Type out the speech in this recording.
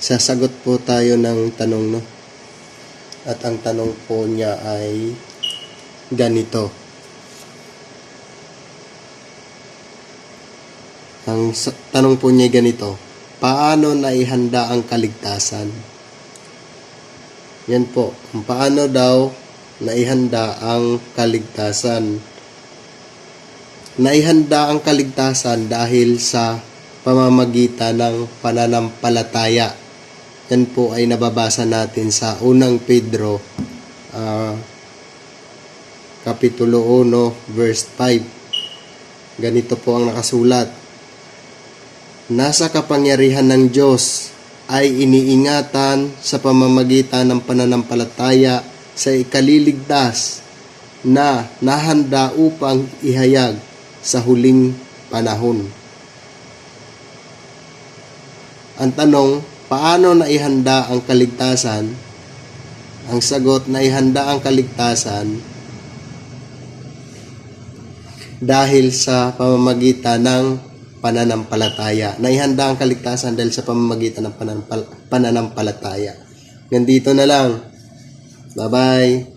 Sasagot po tayo ng tanong, no? At ang tanong po niya ay ganito. Ang tanong po niya ay ganito. Paano naihanda ang kaligtasan? Yan po. Paano daw naihanda ang kaligtasan? Naihanda ang kaligtasan dahil sa pamamagitan ng pananampalataya. Yan po ay nababasa natin sa unang Pedro, Kapitulo 1, verse 5. Ganito po ang nakasulat. Nasa kapangyarihan ng Diyos ay iniingatan sa pamamagitan ng pananampalataya sa ikaliligtas na nahanda upang ihayag sa huling panahon. Ang tanong, paano naihanda ang kaligtasan? Ang sagot, naihanda ang kaligtasan dahil sa pamamagitan ng pananampalataya. Naihanda ang kaligtasan dahil sa pamamagitan ng pananampalataya. Ganito na lang. Bye-bye.